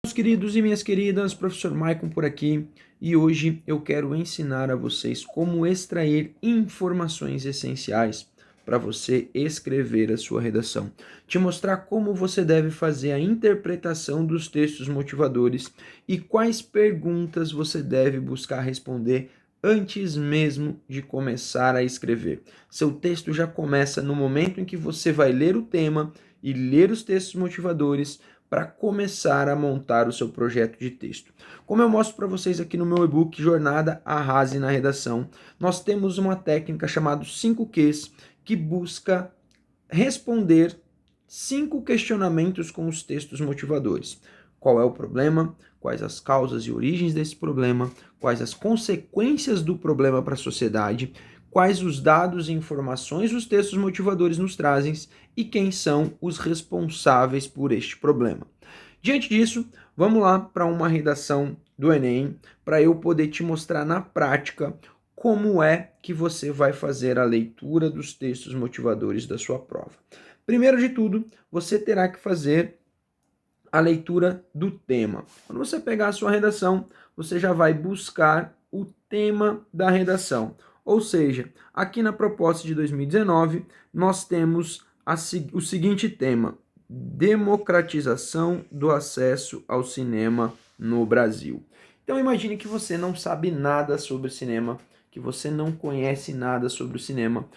Meus queridos e minhas queridas, professor Maicon por aqui, e hoje eu quero ensinar a vocês como extrair informações essenciais para você escrever a sua redação. Te mostrar como você deve fazer a interpretação dos textos motivadores e quais perguntas você deve buscar responder antes mesmo de começar a escrever. Seu texto já começa no momento em que você vai ler o tema e ler os textos motivadores para começar a montar o seu projeto de texto. Como eu mostro para vocês aqui no meu e-book Jornada Arrase na Redação, nós temos uma técnica chamada 5Qs que busca responder 5 questionamentos com os textos motivadores. Qual é o problema? Quais as causas e origens desse problema? Quais as consequências do problema para a sociedade? Quais os dados e informações os textos motivadores nos trazem e quem são os responsáveis por este problema. Diante disso, vamos lá para uma redação do Enem, para eu poder te mostrar na prática como é que você vai fazer a leitura dos textos motivadores da sua prova. Primeiro de tudo, você terá que fazer a leitura do tema. Quando você pegar a sua redação, você já vai buscar o tema da redação. Ou seja, aqui na proposta de 2019, nós temos o seguinte tema: democratização do acesso ao cinema no Brasil. Então imagine que você não sabe nada sobre cinema, que você não conhece nada sobre o cinema.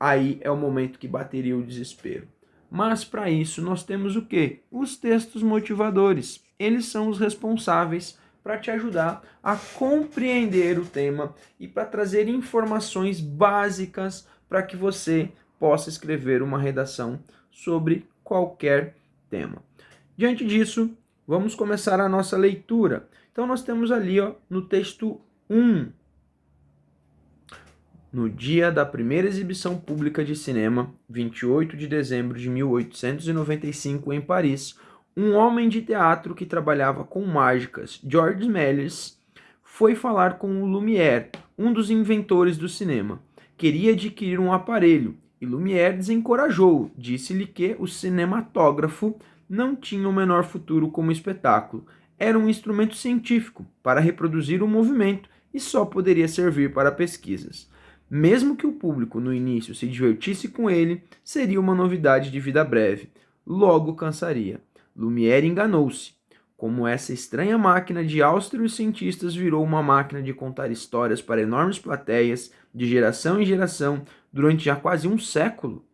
Aí é o momento que bateria o desespero. Mas para isso nós temos o quê? Os textos motivadores. Eles são os responsáveis para te ajudar a compreender o tema e para trazer informações básicas para que você possa escrever uma redação sobre qualquer tema. Diante disso, vamos começar a nossa leitura. Então nós temos ali no texto 1, no dia da primeira exibição pública de cinema, 28 de dezembro de 1895, em Paris, um homem de teatro que trabalhava com mágicas, Georges Méliès, foi falar com o Lumière, um dos inventores do cinema. Queria adquirir um aparelho e Lumière desencorajou-o. Disse-lhe que o cinematógrafo não tinha o menor futuro como espetáculo. Era um instrumento científico para reproduzir o movimento e só poderia servir para pesquisas. Mesmo que o público no início se divertisse com ele, seria uma novidade de vida breve. Logo cansaria. Lumière enganou-se. Como essa estranha máquina de austeros cientistas virou uma máquina de contar histórias para enormes plateias, de geração em geração, durante já quase um século.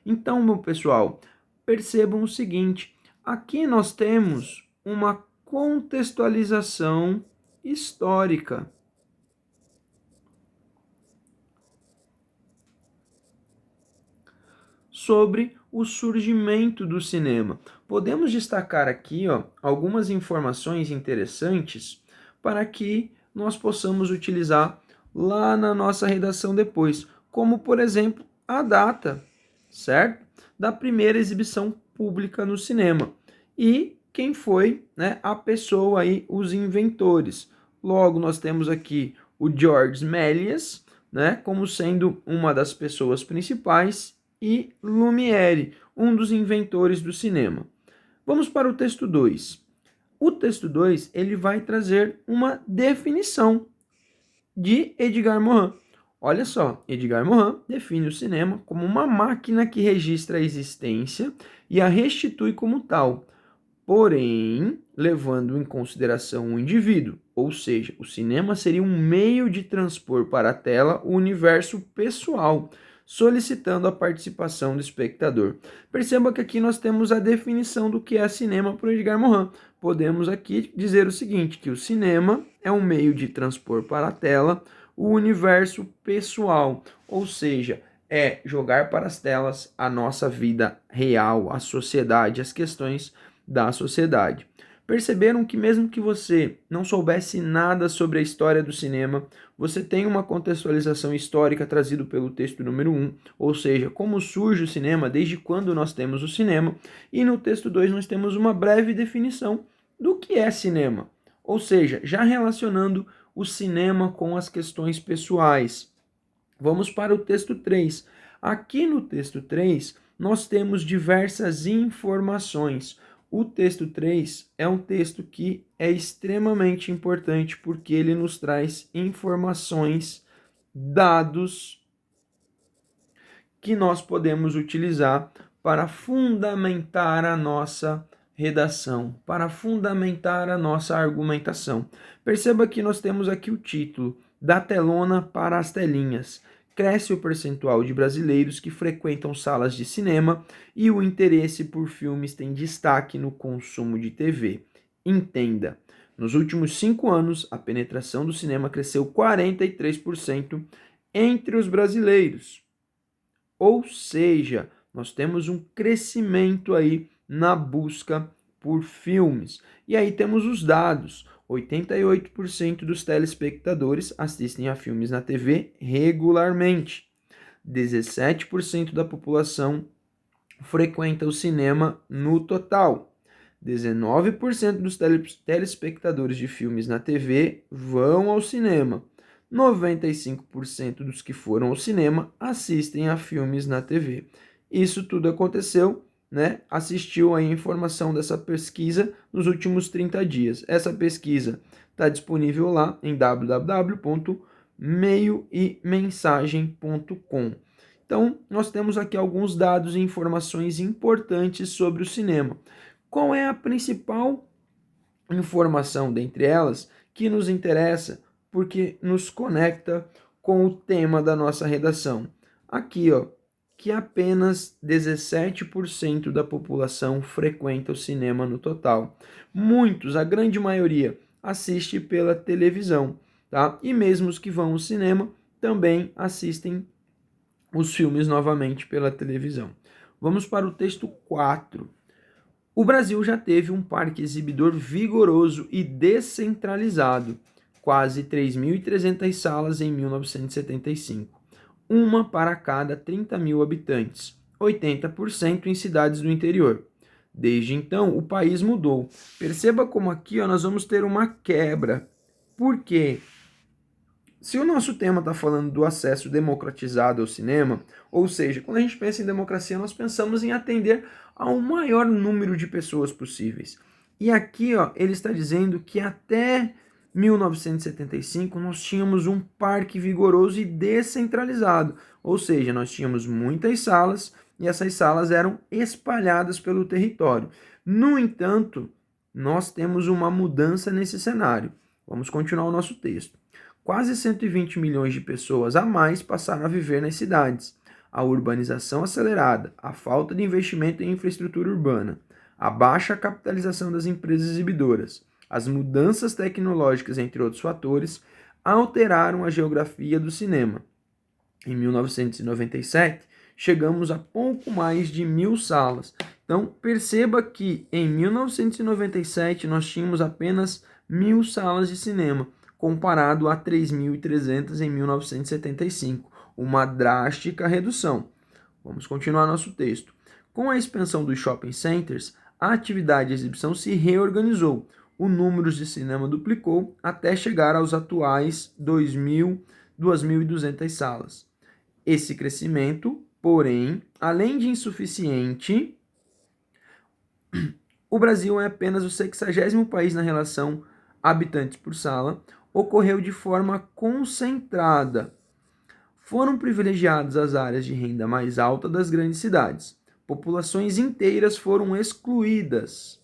Então, meu pessoal, percebam o seguinte: aqui nós temos uma contextualização histórica. Sobre o surgimento do cinema. Podemos destacar aqui algumas informações interessantes para que nós possamos utilizar lá na nossa redação depois, como por exemplo a data, certo? Da primeira exibição pública no cinema e quem foi, né, a pessoa aí, os inventores. Logo nós temos aqui o Georges Méliès, né, como sendo uma das pessoas principais, e Lumière, um dos inventores do cinema. Vamos para o texto 2. O texto 2 ele vai trazer uma definição de Edgar Morin. Olha só, Edgar Morin define o cinema como uma máquina que registra a existência e a restitui como tal, porém levando em consideração o indivíduo, ou seja, o cinema seria um meio de transpor para a tela o universo pessoal, solicitando a participação do espectador. Perceba que aqui nós temos a definição do que é cinema por Edgar Morin. Podemos aqui dizer o seguinte, que o cinema é um meio de transpor para a tela o universo pessoal, ou seja, é jogar para as telas a nossa vida real, a sociedade, as questões da sociedade. Perceberam que mesmo que você não soubesse nada sobre a história do cinema, você tem uma contextualização histórica trazida pelo texto número 1, ou seja, como surge o cinema, desde quando nós temos o cinema, e no texto 2 nós temos uma breve definição do que é cinema, ou seja, já relacionando o cinema com as questões pessoais. Vamos para o texto 3. Aqui no texto 3 nós temos diversas informações. o texto 3 é um texto que é extremamente importante porque ele nos traz informações, dados que nós podemos utilizar para fundamentar a nossa redação, para fundamentar a nossa argumentação. Perceba que nós temos aqui o título: Da telona para as telinhas. Cresce o percentual de brasileiros que frequentam salas de cinema e o interesse por filmes tem destaque no consumo de TV. Entenda, nos últimos 5 anos, a penetração do cinema cresceu 43% entre os brasileiros. Ou seja, nós temos um crescimento aí na busca por filmes. E aí temos os dados: 88% dos telespectadores assistem a filmes na TV regularmente. 17% da população frequenta o cinema no total. 19% dos telespectadores de filmes na TV vão ao cinema. 95% dos que foram ao cinema assistem a filmes na TV. Isso tudo aconteceu, né? Assistiu a informação dessa pesquisa nos últimos 30 dias. Essa pesquisa está disponível lá em www.meioemensagem.com. Então, nós temos aqui alguns dados e informações importantes sobre o cinema. Qual é a principal informação dentre elas que nos interessa, porque nos conecta com o tema da nossa redação? Aqui, ó, que apenas 17% da população frequenta o cinema no total. Muitos, a grande maioria, assiste pela televisão, tá? E mesmo os que vão ao cinema também assistem os filmes novamente pela televisão. Vamos para o texto 4. O Brasil já teve um parque exibidor vigoroso e descentralizado, quase 3.300 salas em 1975, uma para cada 30 mil habitantes, 80% em cidades do interior. Desde então, o país mudou. Perceba como aqui nós vamos ter uma quebra. Por quê? Se o nosso tema está falando do acesso democratizado ao cinema, ou seja, quando a gente pensa em democracia, nós pensamos em atender ao maior número de pessoas possíveis. E aqui ele está dizendo que até 1975 nós tínhamos um parque vigoroso e descentralizado, ou seja, nós tínhamos muitas salas e essas salas eram espalhadas pelo território. No entanto, nós temos uma mudança nesse cenário. Vamos continuar o nosso texto. Quase 120 milhões de pessoas a mais passaram a viver nas cidades. A urbanização acelerada, a falta de investimento em infraestrutura urbana, a baixa capitalização das empresas exibidoras, as mudanças tecnológicas, entre outros fatores, alteraram a geografia do cinema. Em 1997, chegamos a pouco mais de 1.000 salas. Então, perceba que em 1997 nós tínhamos apenas 1.000 salas de cinema, comparado a 3.300 em 1975, uma drástica redução. Vamos continuar nosso texto. Com a expansão dos shopping centers, a atividade de exibição se reorganizou. O número de cinema duplicou até chegar aos atuais 2.200 salas. Esse crescimento, porém, além de insuficiente, o Brasil é apenas o 60º país na relação habitantes por sala, ocorreu de forma concentrada. Foram privilegiadas as áreas de renda mais alta das grandes cidades. Populações inteiras foram excluídas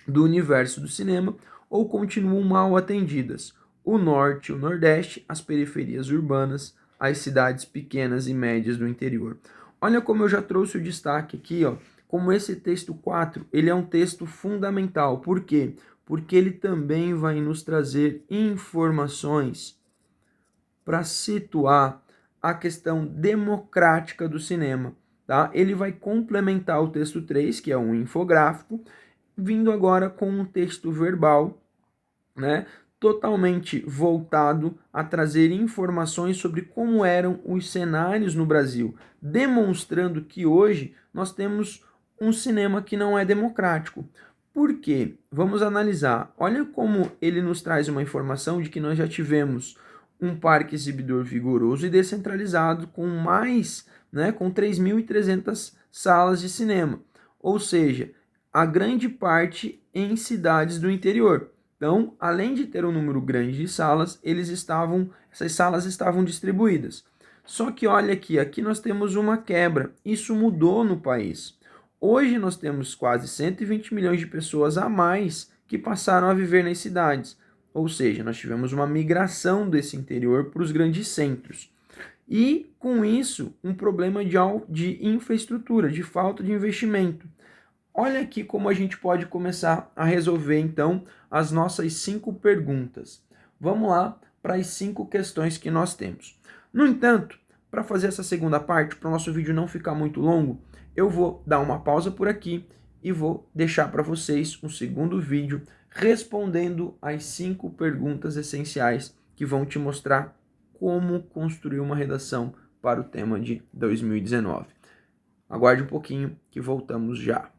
do universo do cinema ou continuam mal atendidas. O norte e o nordeste, as periferias urbanas, as cidades pequenas e médias do interior. Olha como eu já trouxe o destaque aqui, como esse texto 4, ele é um texto fundamental. Por quê? Porque ele também vai nos trazer informações para situar a questão democrática do cinema. Tá? Ele vai complementar o texto 3, que é um infográfico, vindo agora com um texto verbal, né, totalmente voltado a trazer informações sobre como eram os cenários no Brasil, demonstrando que hoje nós temos um cinema que não é democrático. Por quê? Vamos analisar. Olha como ele nos traz uma informação de que nós já tivemos um parque exibidor vigoroso e descentralizado com mais, com 3.300 salas de cinema. Ou seja, a grande parte em cidades do interior. Então, além de ter um número grande de salas, essas salas estavam distribuídas. Só que olha aqui nós temos uma quebra. Isso mudou no país. Hoje nós temos quase 120 milhões de pessoas a mais que passaram a viver nas cidades. Ou seja, nós tivemos uma migração desse interior para os grandes centros. E, com isso, um problema de infraestrutura, de falta de investimento. Olha aqui como a gente pode começar a resolver, então, as nossas 5 perguntas. Vamos lá para as 5 questões que nós temos. No entanto, para fazer essa segunda parte, para o nosso vídeo não ficar muito longo, eu vou dar uma pausa por aqui e vou deixar para vocês um segundo vídeo respondendo as 5 perguntas essenciais que vão te mostrar como construir uma redação para o tema de 2019. Aguarde um pouquinho que voltamos já.